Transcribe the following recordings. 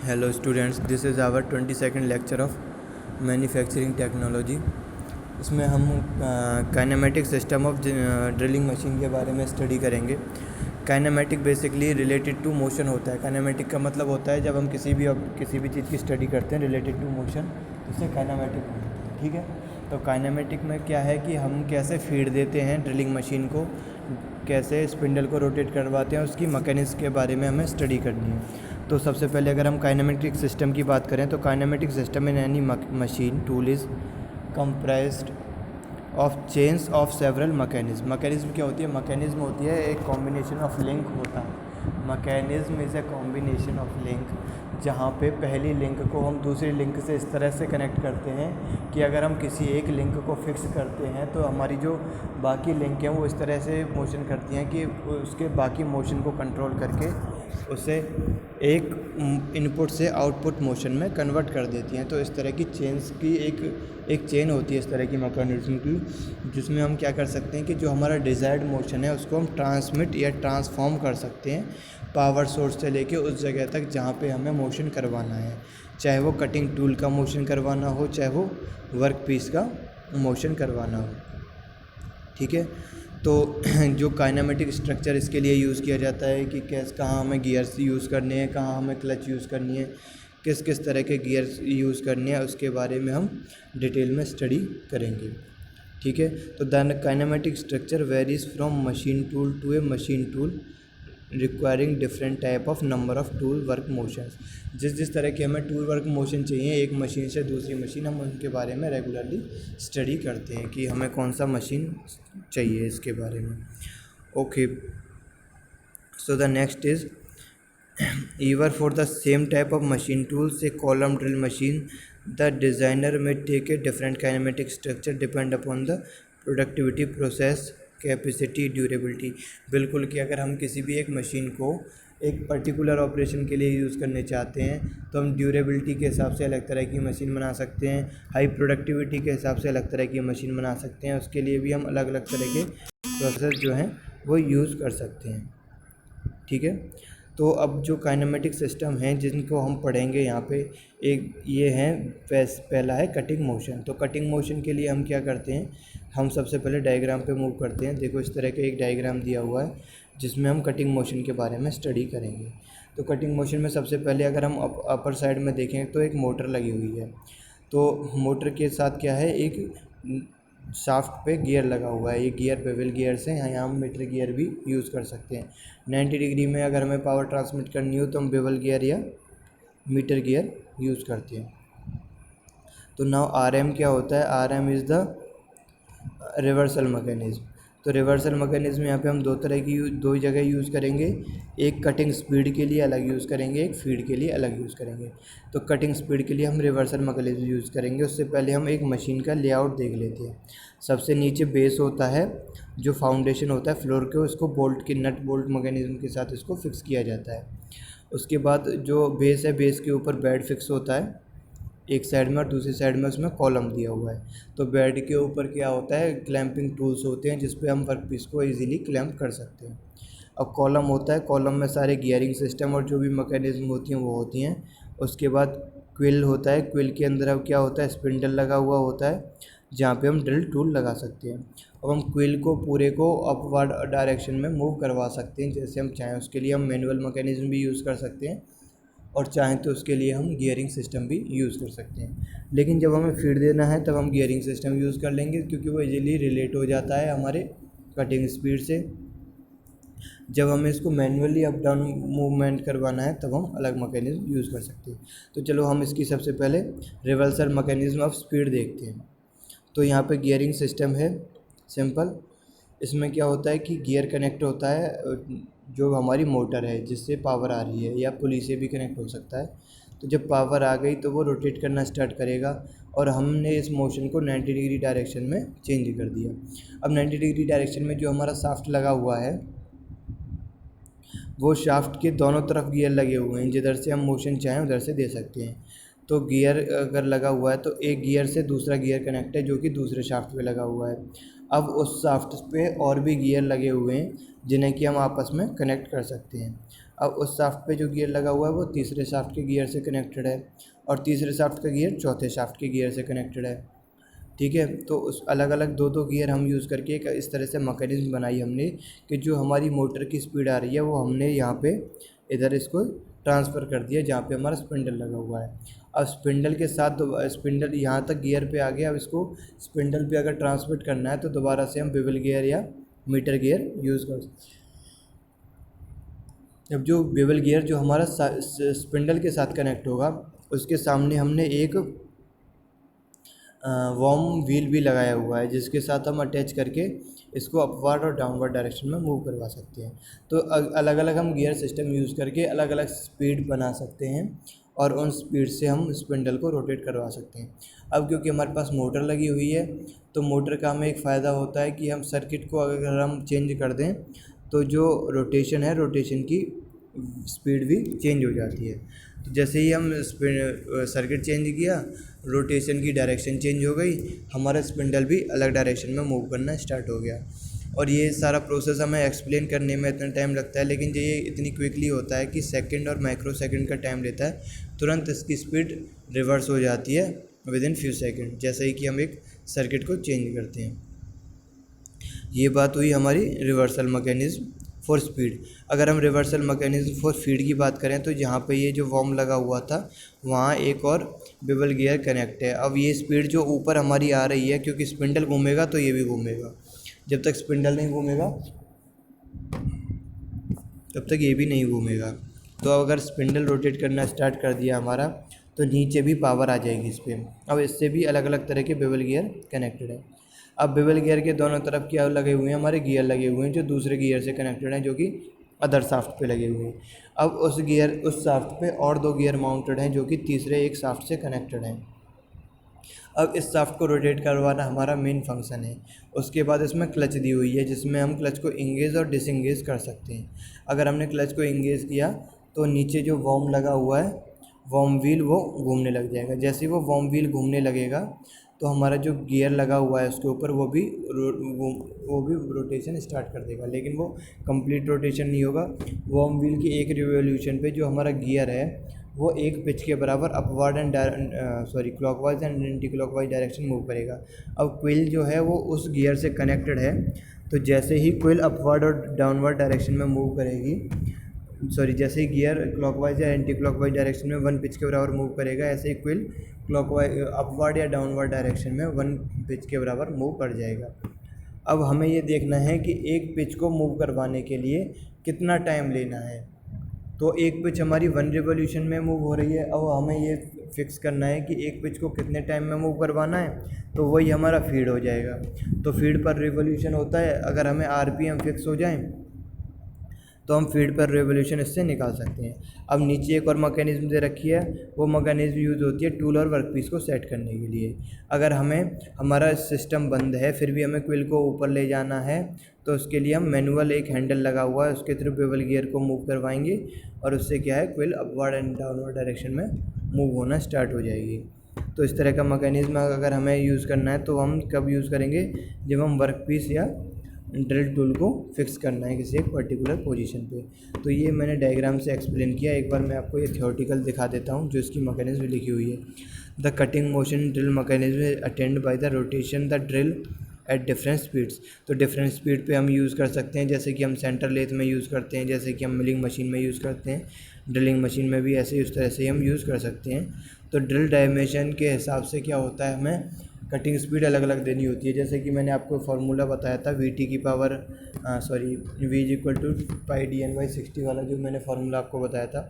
Hello students, this is our 22nd lecture of manufacturing technology. इसमें हम kinematic system of drilling machine के बारे में स्टडी करेंगे। Kinematic basically related to motion होता है। काइनेमेटिक का मतलब होता है जब हम किसी भी चीज़ की स्टडी करते हैं रिलेटेड टू मोशन, उससे काइनेमेटिक होता है। ठीक है, तो काइनेमेटिक में क्या है कि हम कैसे फीड देते हैं ड्रिलिंग मशीन को, कैसे स्पिंडल को रोटेट करवाते हैं, उसकी मैकेनिज्म के बारे में हमें स्टडी करनी है। तो सबसे पहले अगर हम काइनेमेटिक सिस्टम की बात करें तो kinematic system in any machine tool is comprised of chains of several mechanism. Mechanism क्या होती है? मैकेनिज्म होती है एक कॉम्बिनेशन ऑफ लिंक होता है। Mechanism is a combination of link, जहाँ पे पहली लिंक को हम दूसरी लिंक से इस तरह से कनेक्ट करते हैं कि अगर हम किसी एक लिंक को फिक्स करते हैं तो हमारी जो बाकी लिंक हैं वो इस तरह से मोशन करती हैं कि उसके बाकी मोशन को कंट्रोल करके उसे एक इनपुट से आउटपुट मोशन में कन्वर्ट कर देती हैं। तो इस तरह की चेन्स की एक चेन होती है इस तरह की मैकेनिज्म की, जिसमें हम क्या कर सकते हैं कि जो हमारा डिज़ायर्ड मोशन है उसको हम ट्रांसमिट या ट्रांसफॉर्म कर सकते हैं पावर सोर्स से लेके उस जगह तक जहाँ पे हमें मोशन करवाना है, चाहे वो कटिंग टूल का मोशन करवाना हो, चाहे वो वर्क पीस का मोशन करवाना हो। ठीक है, तो जो काइनेमेटिक स्ट्रक्चर इसके लिए यूज़ किया जाता है कि कहाँ हमें गियर्स यूज़ करने हैं, कहाँ हमें क्लच यूज़ करनी है, किस किस तरह के गियर्स यूज़ करने हैं, उसके बारे में हम डिटेल में स्टडी करेंगे। ठीक है, तो the kinematic structure varies from machine tool to a machine tool requiring different type of number of tool work motions. जिस तरह के हमें टूल वर्क मोशन चाहिए एक मशीन से दूसरी मशीन, हम उनके बारे में रेगुलरली स्टडी करते हैं कि हमें कौन सा मशीन चाहिए इसके बारे में। Okay, so the next is ever for the same type of machine tool से column drill machine the designer may take a different kinematic structure depend upon the productivity process capacity durability. बिल्कुल कि अगर हम किसी भी एक machine को एक पर्टिकुलर ऑपरेशन के लिए यूज़ करने चाहते हैं तो हम ड्यूरेबिलिटी के हिसाब से अलग तरह की मशीन बना सकते हैं, हाई प्रोडक्टिविटी के हिसाब से अलग तरह की मशीन बना सकते हैं। उसके लिए भी हम अलग अलग तरह के प्रोसेस जो हैं वो यूज़ कर सकते हैं। ठीक है, तो अब जो काइनेमेटिक सिस्टम हैं जिनको हम पढ़ेंगे यहाँ पे, एक ये हैं पहला है कटिंग मोशन। तो कटिंग मोशन के लिए हम क्या करते हैं, हम सबसे पहले डायग्राम पे मूव करते हैं। देखो इस तरह का एक डायग्राम दिया हुआ है जिसमें हम कटिंग मोशन के बारे में स्टडी करेंगे। तो कटिंग मोशन में सबसे पहले अगर हम अपर साइड में देखें तो एक मोटर लगी हुई है। तो मोटर के साथ क्या है, एक शाफ्ट पे गियर लगा हुआ है। ये गियर बेवल गियर से यहाँ हम मीटर गियर भी यूज़ कर सकते हैं। 90 डिग्री में अगर हमें पावर ट्रांसमिट करनी हो तो हम बेवल गियर या मीटर गियर यूज़ करते हैं। तो नाउ RM क्या होता है? RM is the reversal mechanism. तो रिवर्सल मैकेनिज्म यहाँ पे हम दो जगह यूज़ करेंगे, एक कटिंग स्पीड के लिए अलग यूज़ करेंगे, एक फीड के लिए अलग यूज़ करेंगे। तो कटिंग स्पीड के लिए हम रिवर्सल मैकेनिज्म यूज़ करेंगे। उससे पहले हम एक मशीन का लेआउट देख लेते हैं। सबसे नीचे बेस होता है, जो फाउंडेशन होता है फ्लोर के, उसको बोल्ट के नट बोल्ट मैकेनिज्म के साथ इसको फिक्स किया जाता है। उसके बाद जो बेस है, बेस के ऊपर बेड फिक्स होता है एक साइड में, और दूसरी साइड में उसमें कॉलम दिया हुआ है। तो बेड के ऊपर क्या होता है, क्लैंपिंग टूल्स होते हैं जिस पे हम वर्क पीस को इजीली क्लैंप कर सकते हैं। अब कॉलम होता है, कॉलम में सारे गियरिंग सिस्टम और जो भी मैकेनिज्म होती हैं वो होती हैं। उसके बाद क्विल होता है, क्विल के अंदर अब क्या होता है, स्पिंडल लगा हुआ होता है जहाँ पे हम ड्रिल टूल लगा सकते हैं। अब हम क्विल को पूरे को अपवर्ड डायरेक्शन में मूव करवा सकते हैं जैसे हम चाहें। उसके लिए हम मैनुअल मैकेनिज्म भी यूज़ कर सकते हैं और चाहें तो उसके लिए हम गियरिंग सिस्टम भी यूज़ कर सकते हैं। लेकिन जब हमें फीड देना है तब हम गियरिंग सिस्टम यूज़ कर लेंगे क्योंकि वो इजीली रिलेट हो जाता है हमारे कटिंग स्पीड से। जब हमें इसको मैनुअली अप डाउन मूवमेंट करवाना है तब हम अलग मैकेनिज्म यूज़ कर सकते हैं। तो चलो हम इसकी सबसे पहले रिवर्सल मैकेनिज्म ऑफ स्पीड देखते हैं। तो यहाँ पे गियरिंग सिस्टम है सिंपल। इसमें क्या होता है कि गियर कनेक्ट होता है जो हमारी मोटर है जिससे पावर आ रही है, या पुली से भी कनेक्ट हो सकता है। तो जब पावर आ गई तो वो रोटेट करना स्टार्ट करेगा और हमने इस मोशन को 90 डिग्री डायरेक्शन में चेंज कर दिया। अब 90 डिग्री डायरेक्शन में जो हमारा शाफ्ट लगा हुआ है वो शाफ्ट के दोनों तरफ गियर लगे हुए हैं, जिधर से हम मोशन चाहें उधर से दे सकते हैं। तो गियर अगर लगा हुआ है तो एक गियर से दूसरा गियर कनेक्ट है जो कि दूसरे शाफ्ट पे लगा हुआ है। अब उस शाफ्ट पे और भी गियर लगे हुए हैं जिन्हें कि हम आपस में कनेक्ट कर सकते हैं। अब उस शाफ्ट पे जो गियर लगा हुआ है वो तीसरे शाफ्ट के गियर से कनेक्टेड है और तीसरे शाफ्ट का गियर चौथे शाफ्ट के गियर से कनेक्टेड है। ठीक है, तो उस अलग अलग दो गियर हम यूज़ करके एक इस तरह से मैकेनिज्म बनाई हमने कि जो हमारी मोटर की स्पीड आ रही है वो हमने यहाँ पे इधर इसको ट्रांसफ़र कर दिया जहाँ पे हमारा स्पिंडल लगा हुआ है। अब स्पिंडल के साथ स्पिंडल यहाँ तक गियर पे आ गया। अब इसको स्पिंडल पे अगर ट्रांसमिट करना है तो दोबारा से हम बेवल गियर या मीटर गियर यूज़ कर सकते हैं। अब जो बेवल गियर जो हमारा स्पिंडल के साथ कनेक्ट होगा उसके सामने हमने एक वॉर्म व्हील भी लगाया हुआ है जिसके साथ हम अटैच करके इसको अपवर्ड और डाउनवर्ड डायरेक्शन में मूव करवा सकते हैं। तो अलग अलग हम गियर सिस्टम यूज़ करके अलग अलग स्पीड बना सकते हैं और उन स्पीड से हम स्पिंडल को रोटेट करवा सकते हैं। अब क्योंकि हमारे पास मोटर लगी हुई है तो मोटर का हमें एक फ़ायदा होता है कि हम सर्किट को अगर हम चेंज कर दें तो जो रोटेशन है रोटेशन की स्पीड भी चेंज हो जाती है। तो जैसे ही हम सर्किट चेंज किया रोटेशन की डायरेक्शन चेंज हो गई, हमारा स्पिंडल भी अलग डायरेक्शन में मूव करना स्टार्ट हो गया। और ये सारा प्रोसेस हमें एक्सप्लेन करने में इतना टाइम लगता है लेकिन ये इतनी क्विकली होता है कि सेकंड और माइक्रो सेकंड का टाइम लेता है। तुरंत इसकी स्पीड रिवर्स हो जाती है विद इन फ्यू सेकंड जैसे ही कि हम एक सर्किट को चेंज करते हैं। ये बात हुई हमारी रिवर्सल मैकेनिज्म फॉर स्पीड। अगर हम रिवर्सल मैकेनिज्म फॉर फीड की बात करें तो यहाँ पे ये जो वॉर्म लगा हुआ था वहाँ एक और बेवल गियर कनेक्ट है। अब ये स्पीड जो ऊपर हमारी आ रही है क्योंकि स्पिंडल घूमेगा तो ये भी घूमेगा, जब तक स्पिंडल नहीं घूमेगा तब तक ये भी नहीं घूमेगा। तो अगर स्पिंडल रोटेट करना स्टार्ट कर दिया हमारा तो नीचे भी पावर आ जाएगी इस पर। अब इससे भी अलग अलग तरह के बेवल गियर कनेक्टेड है। अब बेवल गियर के दोनों तरफ क्या लगे हुए हैं, हमारे गियर लगे हुए हैं जो दूसरे गियर से कनेक्टेड हैं जो कि अदर शाफ्ट पे लगे हुए हैं। अब उस शाफ्ट पे और दो गियर माउंटेड हैं जो कि तीसरे एक शाफ्ट से कनेक्टेड हैं। अब इस शाफ्ट को रोटेट करवाना हमारा मेन फंक्शन है। उसके बाद इसमें क्लच दी हुई है जिसमें हम क्लच को इंगेज और डिसंगेज कर सकते हैं। अगर हमने क्लच को इंगेज किया तो नीचे जो वॉर्म लगा हुआ है वॉर्म व्हील वो घूमने लग जाएगा। जैसे ही वो वॉर्म व्हील घूमने लगेगा तो हमारा जो गियर लगा हुआ है उसके ऊपर वो भी रोटेशन स्टार्ट कर देगा, लेकिन वो कंप्लीट रोटेशन नहीं होगा। वॉर्म व्हील की एक रिवोल्यूशन पे जो हमारा गियर है वो एक पिच के बराबर upward and clockwise and anti clockwise direction move करेगा। अब क्विल जो है वो उस गियर से कनेक्टेड है तो जैसे ही क्विल अपवर्ड और डाउनवर्ड डायरेक्शन में मूव करेगी जैसे ही गियर क्लॉकवाइज या एंटी क्लॉकवाइज डायरेक्शन में 1 पिच के बराबर मूव करेगा ऐसे ही क्विल क्लॉकवाइज अपवर्ड या डाउनवर्ड डायरेक्शन में 1 पिच के बराबर मूव कर जाएगा। अब हमें ये देखना है कि एक पिच को मूव करवाने के लिए कितना टाइम लेना है। तो एक पिच हमारी 1 रिवोल्यूशन में मूव हो रही है। अब हमें ये फिक्स करना है कि एक पिच को कितने टाइम में मूव करवाना है, तो वही हमारा फीड हो जाएगा। तो फीड पर रिवोल्यूशन होता है, अगर हमें आरपीएम फिक्स हो जाए तो हम फीड पर रिवोल्यूशन इससे निकाल सकते हैं। अब नीचे एक और मैकेनिज्म दे रखी है, वो मैकेनिज्म यूज़ होती है टूल और वर्कपीस को सेट करने के लिए। अगर हमारा सिस्टम बंद है फिर भी हमें क्विल को ऊपर ले जाना है तो उसके लिए हम मैनुअल एक हैंडल लगा हुआ है उसके थ्रू बेवल गियर को मूव करवाएंगे और उससे क्या है quill upward and downward direction में मूव होना स्टार्ट हो जाएगी। तो इस तरह का मैकेनिज्म अगर हमें यूज़ करना है तो हम कब यूज़ करेंगे, जब हम वर्कपीस या ड्रिल टूल को फिक्स करना है किसी एक पर्टिकुलर पोजीशन पे। तो ये मैंने डायग्राम से एक्सप्लेन किया। एक बार मैं आपको ये थ्योरेटिकल दिखा देता हूँ जो इसकी मैकेनिज्म लिखी हुई है। The cutting motion drill mechanism attend by the rotation the drill at different speeds. तो डिफरेंट स्पीड पे हम यूज़ कर सकते हैं, जैसे कि हम सेंटर लेथ में यूज़ करते हैं, जैसे कि हम मिलिंग मशीन में यूज़ करते हैं, ड्रिलिंग मशीन में भी ऐसे ही उस तरह से हम यूज़ कर सकते हैं। तो ड्रिल डायमेंशन के हिसाब से क्या होता है, हमें कटिंग स्पीड अलग अलग देनी होती है। जैसे कि मैंने आपको फार्मूला बताया था v is equal to pi DN/60 वाला जो मैंने फार्मूला आपको बताया था।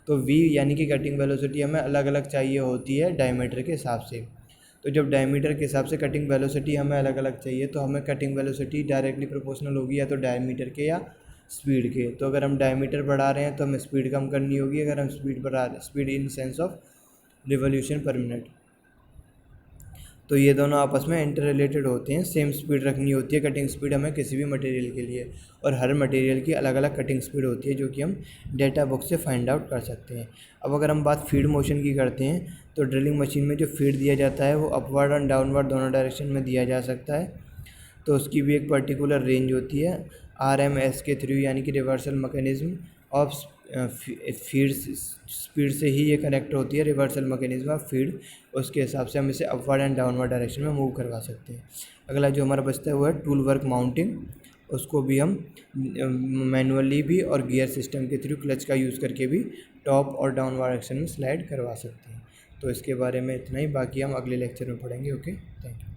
तो V यानी कि कटिंग वेलोसिटी हमें अलग अलग चाहिए होती है डायमीटर के हिसाब से। तो जब डायमीटर के हिसाब से कटिंग वेलोसिटी हमें अलग अलग चाहिए तो हमें कटिंग वेलोसिटी डायरेक्टली प्रोपोर्शनल होगी या तो डायमीटर के या स्पीड के। तो अगर हम डायमीटर बढ़ा रहे हैं तो हमें स्पीड कम करनी होगी। अगर हम स्पीड बढ़ा रहे speed in sense of revolution per minute, तो ये दोनों आपस में इंटर रिलेटेड होते हैं। सेम स्पीड रखनी होती है कटिंग स्पीड हमें किसी भी मटेरियल के लिए, और हर मटेरियल की अलग अलग कटिंग स्पीड होती है जो कि हम डेटा बुक से फाइंड आउट कर सकते हैं। अब अगर हम बात फीड मोशन की करते हैं तो ड्रिलिंग मशीन में जो फीड दिया जाता है वो अपवर्ड और डाउनवर्ड दोनों डायरेक्शन में दिया जा सकता है। तो उसकी भी एक पर्टिकुलर रेंज होती है RMS के थ्रू, यानी कि reversal mechanism of feed speed से ही ये कनेक्ट होती है, रिवर्सल मैकेनिज्म ऑफ फीड, उसके हिसाब से हम इसे अपवर्ड एंड डाउनवर्ड डायरेक्शन में मूव करवा सकते हैं। अगला जो हमारा बचता है वो है टूल वर्क माउंटिंग, उसको भी हम मैनुअली भी और गियर सिस्टम के थ्रू क्लच का यूज़ करके भी टॉप और डाउनवर्ड डायरेक्शन में स्लाइड करवा सकते हैं। तो इसके बारे में इतना ही, बाकी हम अगले लेक्चर में पढ़ेंगे। Okay, thank you.